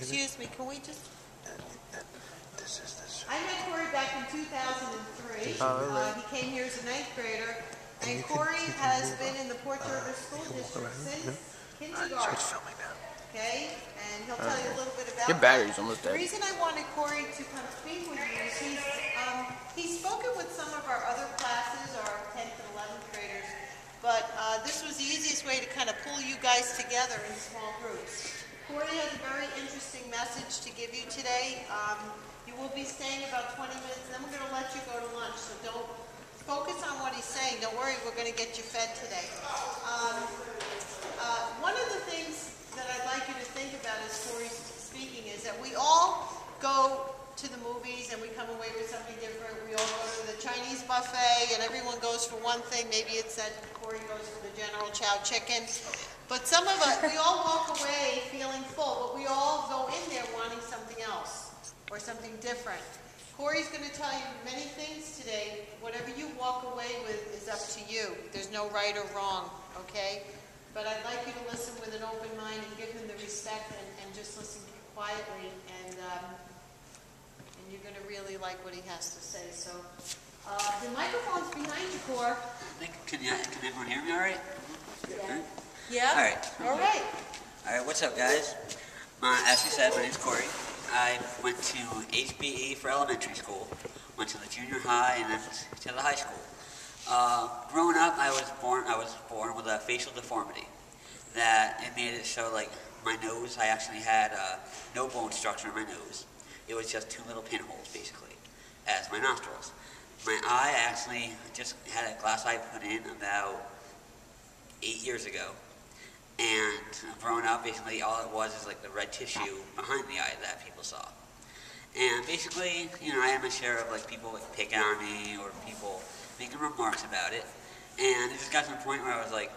Excuse me, can we just... I met Corey back in 2003. He came here as a 9th grader. And Corey has been in the Port Jervis School District since kindergarten. Okay? And he'll tell you a little bit about your battery's almost dead. The reason I wanted Corey to come speak with you is he's spoken with some of our other classes, our 10th and 11th graders, but this was the easiest way to kind of pull you guys together in small groups. Corey has a very interesting message to give you today. You will be staying about 20 minutes, and then we're going to let you go to lunch, so don't focus on what he's saying. Don't worry, we're going to get you fed today. One of the things that I'd like you to think about as Corey's speaking is that we all go to the movies and we come away with something different. We all go to the Chinese buffet and everyone goes for one thing. Maybe it's that Corey goes for the General Chow chicken. But some of us, we all walk away feeling full, but we all go in there wanting something else or something different. Corey's going to tell you many things today. Whatever you walk away with is up to you. There's no right or wrong, okay? But I'd like you to listen with an open mind and give him the respect and just listen quietly, and you're going to really like what he has to say. So the microphone's behind you, Cor. Can everyone hear me all right? Yeah. Yeah? All right. All right. All right, what's up, guys? As you said, my name's Corey. I went to HBE for elementary school, went to the junior high, and then to the high school. Growing up, I was born with a facial deformity that it made it so, like, my nose, I actually had no bone structure in my nose. It was just 2 little pinholes, basically, as my nostrils. My eye, I actually just had a glass eye put in about 8 years ago. And growing up, basically, all it was is, like, the red tissue behind the eye that people saw. And basically, you know, I had my share of, like, people, like, picking on me or people making remarks about it, and it just got to the point where I was like,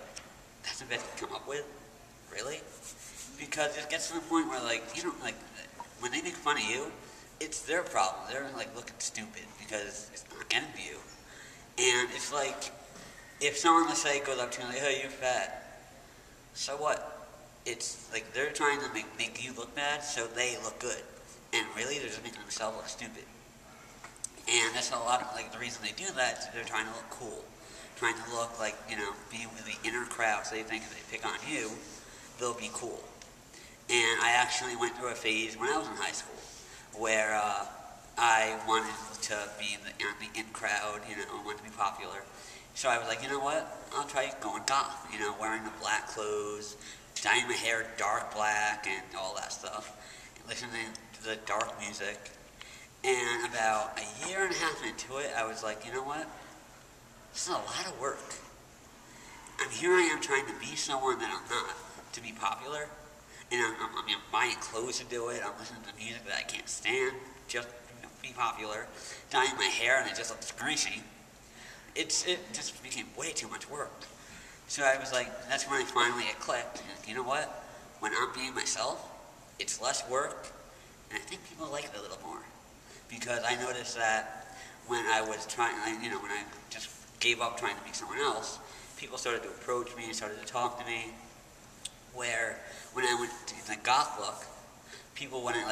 that's the best you come up with? Really? Because it gets to the point where, like, you know, like, when they make fun of you, it's their problem. They're, like, looking stupid because it's not getting to you. And it's like, if someone, let's say, goes up to you and like, hey, you're fat, so what? It's like they're trying to make you look bad so they look good. And really, they're just making themselves look stupid. And that's a lot of, like, the reason they do that is they're trying to look cool. Trying to look like, you know, be with the inner crowd, so they think if they pick on you, they'll be cool. And I actually went through a phase when I was in high school where I wanted to be in the in crowd, you know, I wanted to be popular. So I was like, you know what, I'll try going goth, you know, wearing the black clothes, dyeing my hair dark black and all that stuff, and listening to the dark music. And about a year and a half into it, I was like, you know what? This is a lot of work. And here I am trying to be someone that I'm not, to be popular. And I'm buying clothes to do it. I'm listening to music that I can't stand, just to be popular. Dyeing my hair and it just looks greasy. It just became way too much work. So I was like, that's when I finally it clicked. Like, you know what? When I'm being myself, it's less work, and I think people like it a little more. Because I noticed that when I was trying, you know, when I just gave up trying to be someone else, people started to approach me, started to talk to me, where when I went to the goth look, people weren't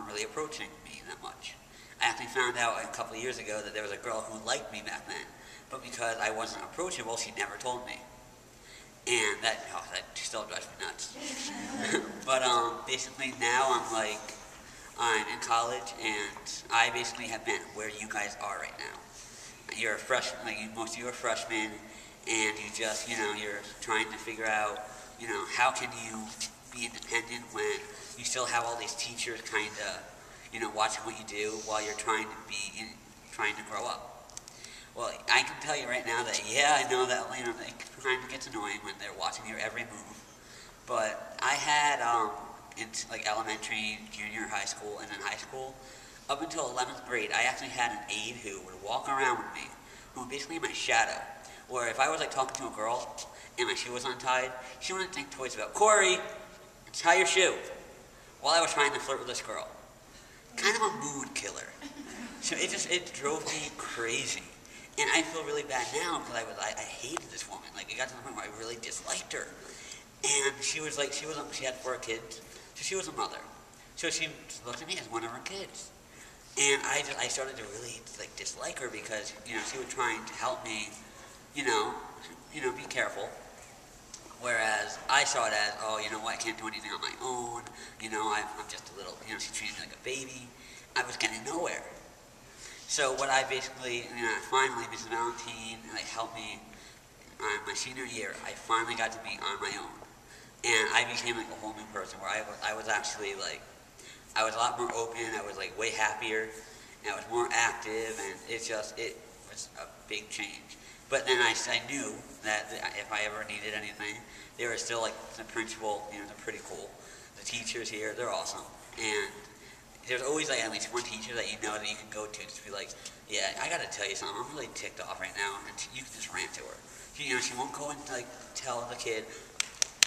really approaching me that much. I actually found out a couple of years ago that there was a girl who liked me back then, but because I wasn't approachable, she never told me. And that still drives me nuts. But basically now I'm in college, and I basically have been where you guys are right now. You're a freshman, most of you are freshmen, and you just, you know, you're trying to figure out, you know, how can you be independent when you still have all these teachers kind of, you know, watching what you do while you're trying to grow up. Well, I can tell you right now that, yeah, I know that, you know, it kind of gets annoying when they're watching your every move, but I had, in like elementary, junior high school, and then high school, up until 11th grade, I actually had an aide who would walk around with me, who was basically my shadow, where if I was like talking to a girl and my shoe was untied, she wouldn't think twice about, Corey, tie your shoe, while I was trying to flirt with this girl. Kind of a mood killer. So it drove me crazy. And I feel really bad now because I hated this woman. Like, it got to the point where I really disliked her. And she was like, she had 4 kids, so she was a mother. So she looked at me as one of her kids. And I started to really like dislike her because, you know, she was trying to help me, you know, be careful. Whereas I saw it as, oh, you know what, I can't do anything on my own. You know, I'm just a little, you know, she treated me like a baby. I was getting nowhere. So what I basically, you know, finally, Mrs. Valentine, like, helped me on my senior year. I finally got to be on my own. And I became like a whole new person where I was actually like, I was a lot more open, I was like way happier, and I was more active, and it was a big change. But then I knew that if I ever needed anything, they were still like the principal, you know, they're pretty cool. The teachers here, they're awesome. And there's always like at least one teacher that you know that you can go to be like, yeah, I gotta tell you something, I'm really ticked off right now, and you can just rant to her. You know, she won't go and like tell the kid,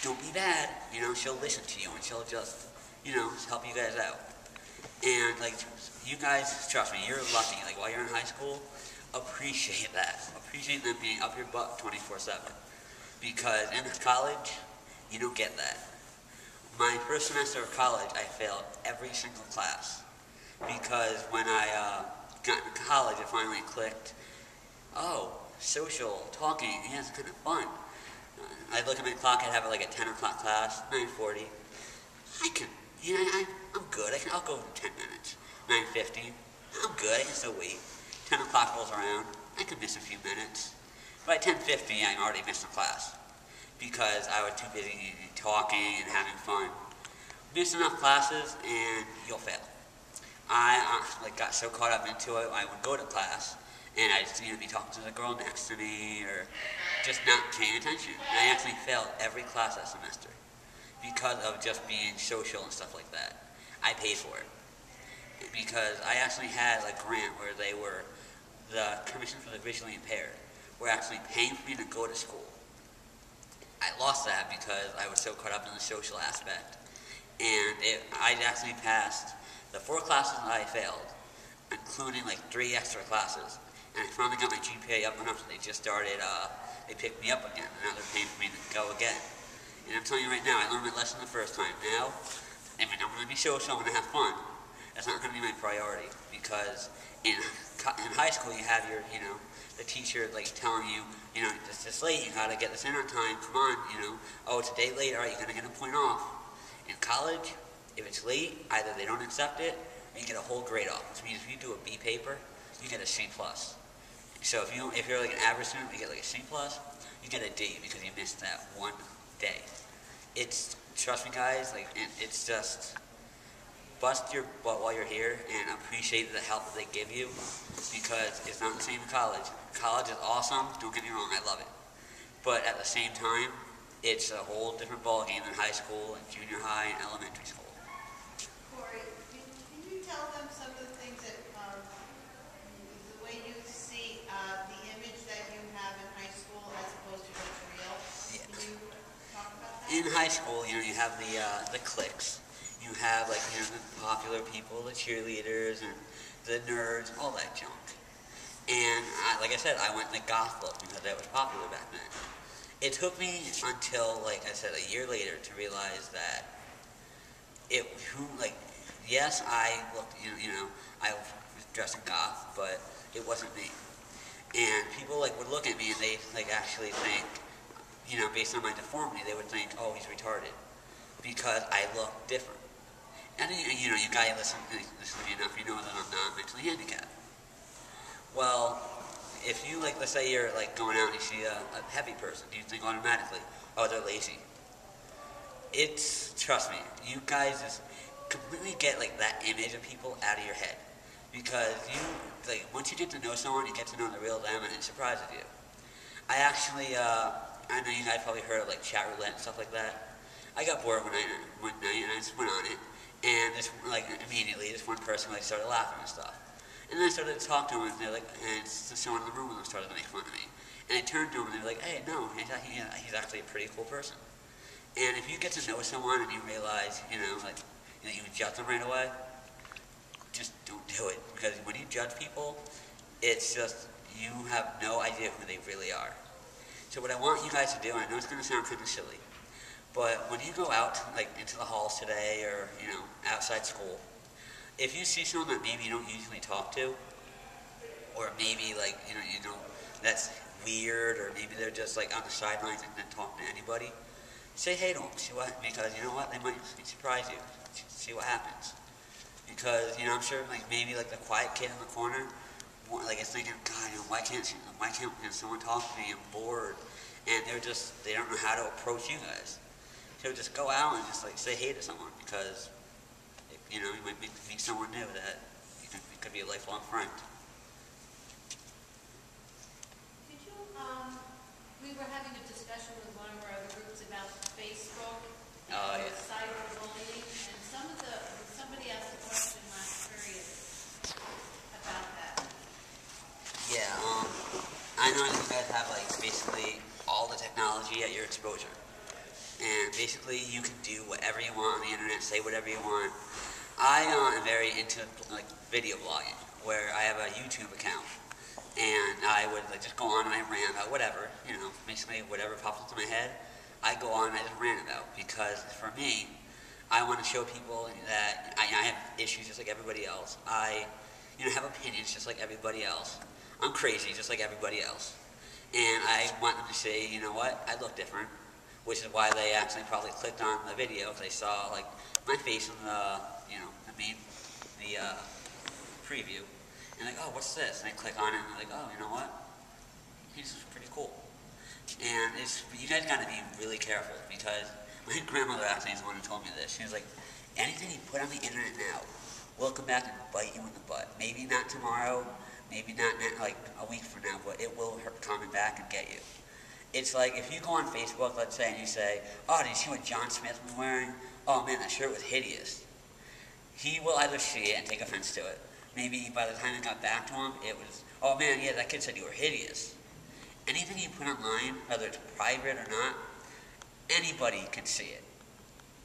don't be bad, you know, she'll listen to you and she'll just, you know, help you guys out. And like, you guys, trust me, you're lucky. Like while you're in high school, appreciate that. Appreciate them being up your butt 24/7. Because in college, you don't get that. My first semester of college, I failed every single class. Because when I got into college, it finally clicked. Oh, social, talking, yeah, it's kind of fun. I look at my clock, I'd have like a 10 o'clock class, 9:40. I can, you know, I'm good. I'll go 10 minutes. 9:50, I'm good. I can still wait. 10 o'clock rolls around. I could miss a few minutes. By 10:50, I'm already missed a class because I was too busy talking and having fun. Miss enough classes, and you'll fail. I like got so caught up into it. I would go to class, and I'd just, you know, be talking to the girl next to me, or just not paying attention. And I actually failed every class that semester because of just being social and stuff like that. I paid for it because I actually had a grant where the Commission for the Visually Impaired were actually paying for me to go to school. I lost that because I was so caught up in the social aspect. And I actually passed the 4 classes that I failed, including like 3 extra classes. And I finally got my GPA up enough that they just started, they picked me up again. And now they're paying for me to go again. And I'm telling you right now, I learned my lesson the first time. Now, I mean, I'm going to be social, I'm going to have fun. That's not going to be my priority because in high school you have your, you know, the teacher like telling you, you know, it's late, you got to get this in on time, come on, you know, oh, it's a day late, all right, you're going to get a point off. In college, if it's late, either they don't accept it or you get a whole grade off, which means if you do a B paper, you get a C+. So if you're like an average student, you get like a C+, you get a D because you missed that one day. It's, trust me guys, like, it's just, bust your butt while you're here and appreciate the help that they give you because it's not the same in college. College is awesome, don't get me wrong, I love it. But at the same time, it's a whole different ballgame than high school and junior high and elementary school. Corey, can you tell them some of the things that, the way you see the image that you have in high school as opposed to what's real? Yeah. Can you talk about that? In high school, you know, you have the cliques. You have like, you know, the popular people, the cheerleaders and the nerds, all that junk. And like I said, I went in the goth look because that was popular back then. It took me until, like I said, a year later to realize that yes, I looked, you know, I was dressed in goth, but it wasn't me. And people like would look at me and they like actually think, you know, based on my deformity, they would think, oh, he's retarded because I look different. And you know, you guys listen to me enough, you know that I'm not mentally handicapped. Well, if you like, let's say you're like going out and you see a heavy person, you think automatically, oh, they're lazy. Trust me, you guys just completely get like that image of people out of your head. Because once you get to know someone, you get to know the real them and it surprises you. I actually, I know you guys probably heard of like chat roulette and stuff like that. I got bored one night and I just went on it. And immediately this one person like started laughing and stuff. And then I started to talk to them and they're like, and someone in the room with them started to make fun of me. And I turned to them and they were like, hey, no, he's actually a pretty cool person. And if you get to know someone and you realize, you know, like, you judge them right away, just don't do it. Because when you judge people, it's just, you have no idea who they really are. So what I want you guys to do, and I know it's going to sound kind of silly, But when you go out, like, into the halls today or, outside school, if you see someone that maybe you don't usually talk to, or maybe, like, that's weird, or maybe they're just, like, on the sidelines and not talking to anybody, say hey to them, because you know what, they might surprise you, see what happens. Because, I'm sure, like, maybe, like, the quiet kid in the corner, like, it's thinking, God, why can't someone talk to me, I'm bored, and they don't know how to approach you guys. So just go out and just, like, say hey to someone, because, you might meet someone new that it could be a lifelong friend. We were having a discussion with one of our other groups about Facebook Oh, and yeah. cyberbullying, and somebody asked a question last period about that. Yeah, I know that you guys have, like, basically all the technology at your exposure. And basically you can do whatever you want on the internet, say whatever you want. I am very into, like, video blogging, where I have a YouTube account. And I would, like, just go on and I rant about whatever, basically whatever pops into my head, I go on and I just rant about. Because for me, I want to show people that I have issues just like everybody else. I, have opinions just like everybody else. I'm crazy just like everybody else. And I want them to say, you know what, I look different. Which is why they actually probably clicked on the video, because they saw, like, my face in the, the preview. And like, oh, what's this? And they click on it and they're like, oh, you know what? He's pretty cool. And you guys gotta be really careful, because my grandmother actually is the one who told me this. She was like, anything you put on the internet now will come back and bite you in the butt. Maybe not tomorrow, maybe not like a week from now, but it will come back and get you. It's like if you go on Facebook, let's say, and you say, oh, did you see what John Smith was wearing? Oh man, that shirt was hideous. He will either see it and take offense to it. Maybe by the time it got back to him, it was, oh man, yeah, that kid said you were hideous. Anything you put online, whether it's private or not, anybody can see it.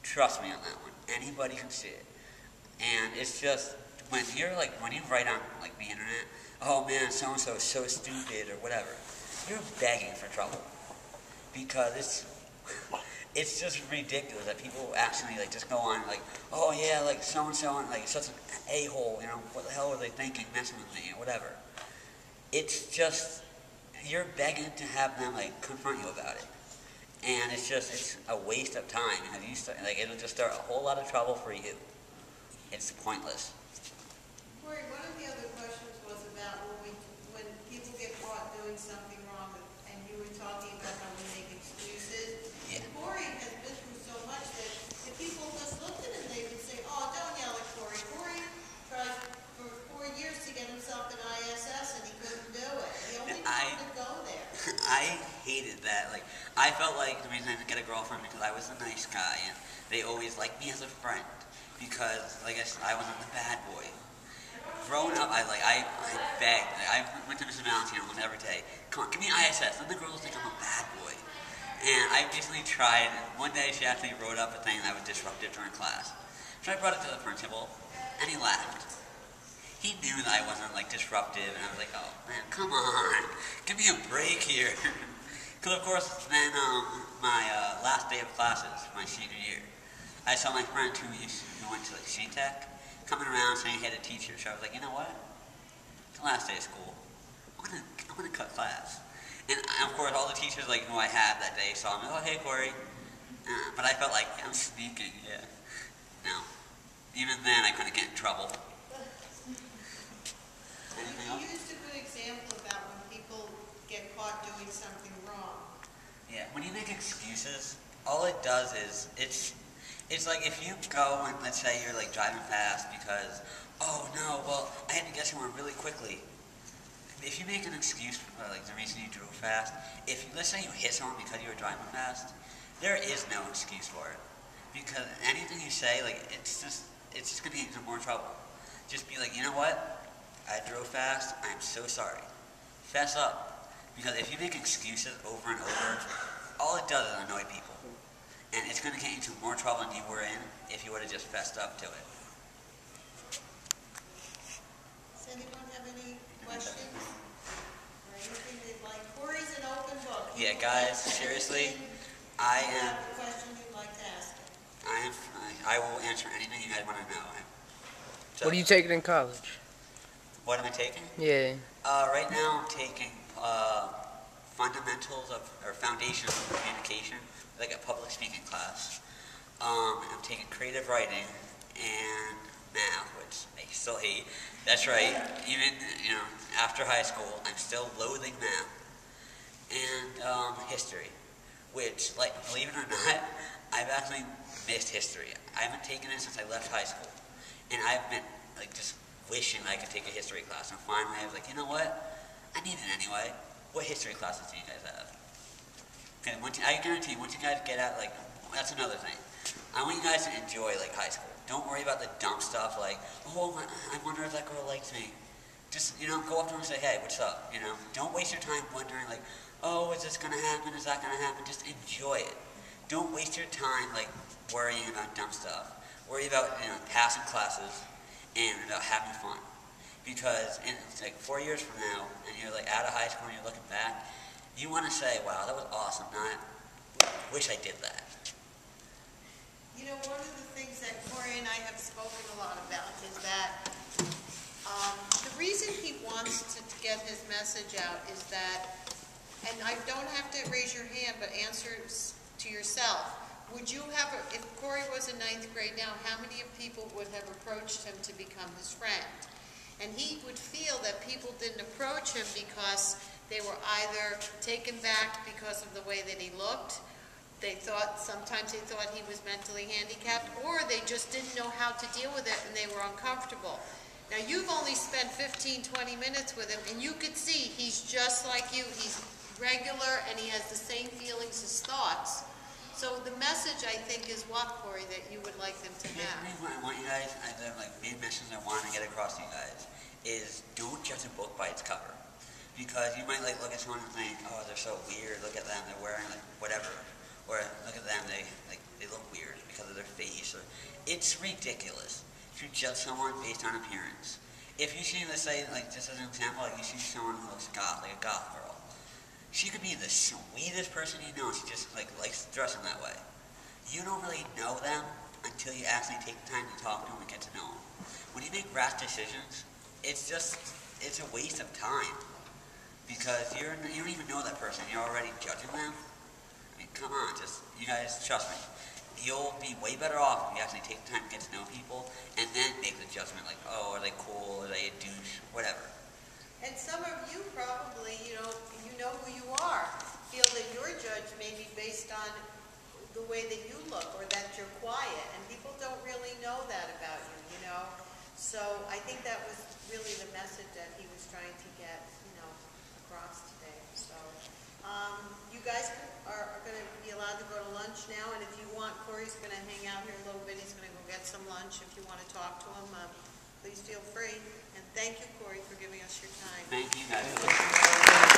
Trust me on that one. Anybody can see it. And it's just, when you write on, like, the internet, oh man, so-and-so is so stupid or whatever, you're begging for trouble. Because it's just ridiculous that people actually, like, just go on, like, oh yeah, like, so-and-so, like, such an a-hole, what the hell are they thinking, messing with me, or whatever. It's just, you're begging to have them, like, confront you about it. And it's a waste of time, because it'll just start a whole lot of trouble for you. It's pointless. Corey, one of the other questions was about when people get caught doing something wrong, and you were talking about how we make excuses. Yeah. Corey has been through so much that if people just looked at him, they would say, oh, don't yell at Corey. Corey tried for 4 years to get himself an ISS, and he couldn't do it. He only wanted to go there. I hated that. Like, I felt like the reason I didn't get a girlfriend because I was a nice guy, and they always liked me as a friend because, like I said, I wasn't the bad boy. Growing up, I begged. I went to Mrs. Valentino almost every day. Come on, give me an ISS. Then the girls think I'm a bad boy. And I basically tried. One day, she actually wrote up a thing that was disruptive during class. So I brought it to the principal, and he laughed. He knew that I wasn't, like, disruptive, and I was like, oh, man, come on. Give me a break here. Because, of course, then my last day of classes, my senior year, I saw my friend who went to, like, C-Tech coming around saying he had a teacher. So I was like, you know what? It's the last day of school. I'm gonna cut class. And, of course, all the teachers, like, who I had that day saw me. Oh, hey, Corey. But I felt like I'm sneaking, yeah. No. Even then, I couldn't get in trouble. You used a good example about when people get caught doing something wrong. Yeah, when you make excuses, all it does is, it's like if you go and let's say you're like driving fast because, oh no, well, I had to get somewhere really quickly. If you make an excuse for like the reason you drove fast, let's say you hit someone because you were driving fast, there is no excuse for it. Because anything you say, like, it's just gonna get you into more trouble. Just be like, you know what? I drove fast, I'm so sorry. Fess up. Because if you make excuses over and over, all it does is annoy people. And it's going to get you into more trouble than you were in if you would have just fessed up to it. Does anyone have any questions? Or anything they'd like? Corey's an open book. Yeah, guys, seriously, I If you am. have a question you'd like to ask him. I will answer anything you guys want to know. So, What are you taking in college? What am I taking? Yeah. Right now, I'm taking fundamentals of or foundations of communication, like a public speaking class. I'm taking creative writing and math, which I still hate. That's right. Even after high school, I'm still loathing math and history, which, like, believe it or not, I've actually missed history. I haven't taken it since I left high school, and I've been like just wishing I could take a history class. And finally, I was like, you know what? I need it anyway. What history classes do you guys have? Okay, I guarantee you, once you guys get out, like, that's another thing. I want you guys to enjoy, like, high school. Don't worry about the dumb stuff like, oh, I wonder if that girl likes me. Just, go up to her and say, hey, what's up? Don't waste your time wondering, like, oh, is this going to happen? Is that going to happen? Just enjoy it. Don't waste your time, like, worrying about dumb stuff. Worry about, passing classes and about having fun. Because in, like, 4 years from now, and you're, like, out of high school and you're looking back, you want to say, wow, that was awesome. Not, wish I did that. One of the things that Corey and I have spoken a lot about is that the reason he wants to get his message out is that, and I don't have to raise your hand, but answer to yourself. Would you have, if Corey was in 9th grade now, how many people would have approached him to become his friend? And he would feel that people didn't approach him because they were either taken back because of the way that he looked, sometimes they thought he was mentally handicapped, or they just didn't know how to deal with it and they were uncomfortable. Now you've only spent 15, 20 minutes with him, and you could see he's just like you. He's regular and he has the same feelings as thoughts. So the message, I think, is what, Corey, that you would like them to have. What I want you guys, the main message I want to get across to you guys is don't judge a book by its cover. Because you might look at someone and think, oh, they're so weird, look at them, they're wearing whatever. Or look at them, they look weird because of their face. Or, it's ridiculous to judge someone based on appearance. If you see, let's say, just as an example, you see someone who looks goth, like a goth girl. She could be the sweetest person you know, she just likes dressing that way. You don't really know them until you actually take the time to talk to them and get to know them. When you make rash decisions, it's a waste of time. Because you don't even know that person, you're already judging them. I mean, come on, you guys, trust me. You'll be way better off if you actually take the time to get to know people and then make the judgment like, oh, are they cool, are they a douche, whatever. And some of you probably, you know who you are, feel that you're judged maybe based on the way that you look or that you're quiet. And people don't really know that about you, So I think that was really the message that he was trying to get, across today. So you guys are going to be allowed to go to lunch now. And if you want, Corey's going to hang out here a little bit. He's going to go get some lunch. If you want to talk to him, please feel free. And thank you, Corey, for giving us your time. Thank you guys.